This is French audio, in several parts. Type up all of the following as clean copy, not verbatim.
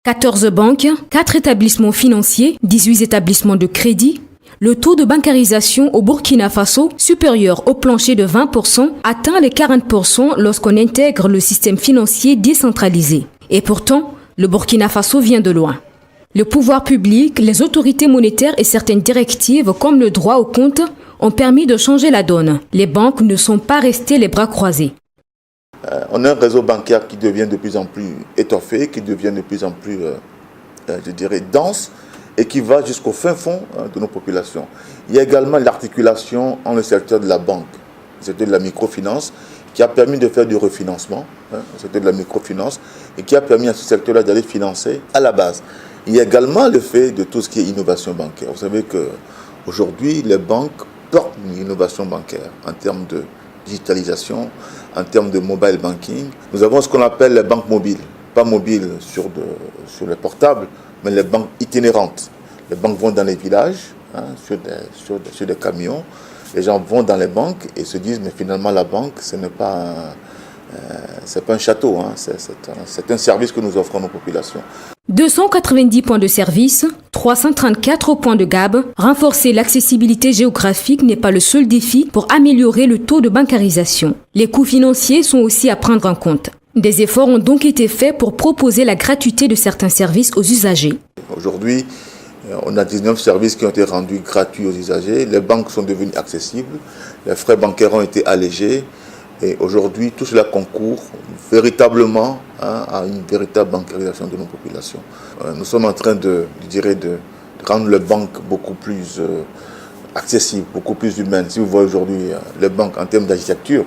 14 banques, 4 établissements financiers, 18 établissements de crédit. Le taux de bancarisation au Burkina Faso, supérieur au plancher de 20%, atteint les 40% lorsqu'on intègre le système financier décentralisé. Et pourtant, le Burkina Faso vient de loin. Le pouvoir public, les autorités monétaires et certaines directives comme le droit au compte ont permis de changer la donne. Les banques ne sont pas restées les bras croisés. On a un réseau bancaire qui devient de plus en plus étoffé, qui devient de plus en plus, dense, et qui va jusqu'au fin fond de nos populations. Il y a également l'articulation en le secteur de la banque, le secteur de la microfinance, qui a permis de faire du refinancement, le secteur de la microfinance, et qui a permis à ce secteur-là d'aller financer à la base. Il y a également le fait de tout ce qui est innovation bancaire. Vous savez qu'aujourd'hui, les banques portent une innovation bancaire en termes de digitalisation, en termes de mobile banking. Nous avons ce qu'on appelle les banques mobiles, pas mobiles sur les portables, mais les banques itinérantes. Les banques vont dans les villages, sur des camions. Les gens vont dans les banques et se disent, mais finalement la banque, ce n'est pas un château, c'est un service que nous offrons à nos populations. 290 points de service, 334 points de GAB. Renforcer l'accessibilité géographique n'est pas le seul défi pour améliorer le taux de bancarisation. Les coûts financiers sont aussi à prendre en compte. Des efforts ont donc été faits pour proposer la gratuité de certains services aux usagers. Aujourd'hui, on a 19 services qui ont été rendus gratuits aux usagers. Les banques sont devenues accessibles. Les frais bancaires ont été allégés. Et aujourd'hui, tout cela concourt véritablement à une véritable bancarisation de nos populations. Nous sommes en train de rendre les banques beaucoup plus accessibles, beaucoup plus humaines. Si vous voyez aujourd'hui les banques en termes d'architecture,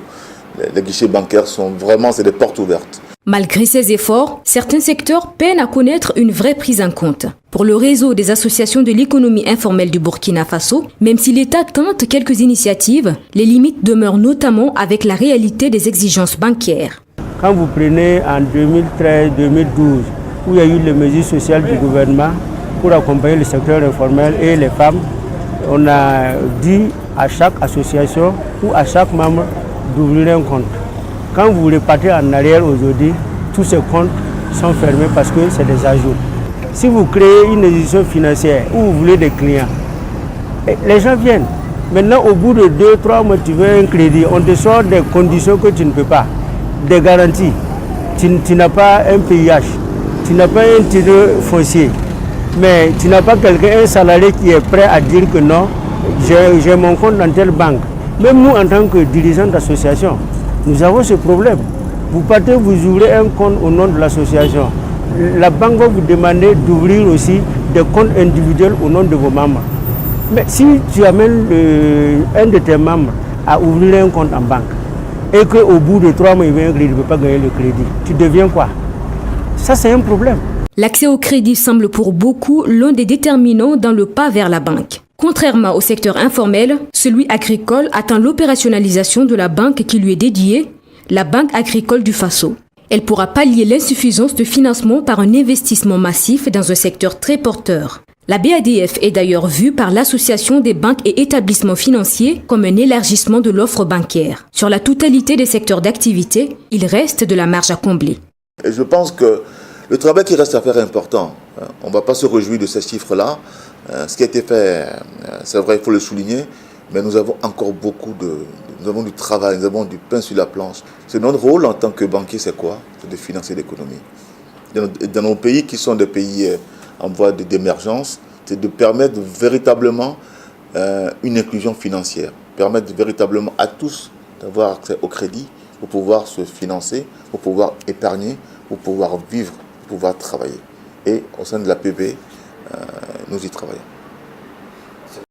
les guichets bancaires c'est des portes ouvertes. Malgré ces efforts, certains secteurs peinent à connaître une vraie prise en compte. Pour le réseau des associations de l'économie informelle du Burkina Faso, même si l'État tente quelques initiatives, les limites demeurent notamment avec la réalité des exigences bancaires. Quand vous prenez en 2013-2012, où il y a eu les mesures sociales du gouvernement pour accompagner le secteur informel et les femmes, on a dit à chaque association ou à chaque membre d'ouvrir un compte. Quand vous repartez en arrière aujourd'hui, tous ces comptes sont fermés parce que c'est des ajouts. Si vous créez une institution financière où vous voulez des clients, les gens viennent. Maintenant, au bout de 2-3 mois, tu veux un crédit, on te sort des conditions que tu ne peux pas, des garanties. Tu n'as pas un PIH, tu n'as pas un titre foncier, mais tu n'as pas un salarié qui est prêt à dire que non, j'ai mon compte dans telle banque. Même nous, en tant que dirigeants d'association, nous avons ce problème. Vous partez, vous ouvrez un compte au nom de l'association. La banque va vous demander d'ouvrir aussi des comptes individuels au nom de vos membres. Mais si tu amènes un de tes membres à ouvrir un compte en banque et qu'au bout de 3 mois, il ne peut pas gagner le crédit, tu deviens quoi? Ça, c'est un problème. L'accès au crédit semble pour beaucoup l'un des déterminants dans le pas vers la banque. Contrairement au secteur informel, celui agricole attend l'opérationnalisation de la banque qui lui est dédiée, la Banque agricole du Faso. Elle pourra pallier l'insuffisance de financement par un investissement massif dans un secteur très porteur. La BADF est d'ailleurs vue par l'Association des banques et établissements financiers comme un élargissement de l'offre bancaire. Sur la totalité des secteurs d'activité, il reste de la marge à combler. Et je pense que le travail qui reste à faire est important. On ne va pas se réjouir de ces chiffres-là. Ce qui a été fait, c'est vrai, il faut le souligner, mais nous avons encore nous avons du travail, nous avons du pain sur la planche. C'est notre rôle en tant que banquier, c'est quoi? C'est de financer l'économie. Dans nos pays qui sont des pays en voie d'émergence, c'est de permettre véritablement une inclusion financière, permettre véritablement à tous d'avoir accès au crédit pour pouvoir se financer, pour pouvoir épargner, pour pouvoir vivre, pour pouvoir travailler. Et au sein de la PB, nous y travaillons.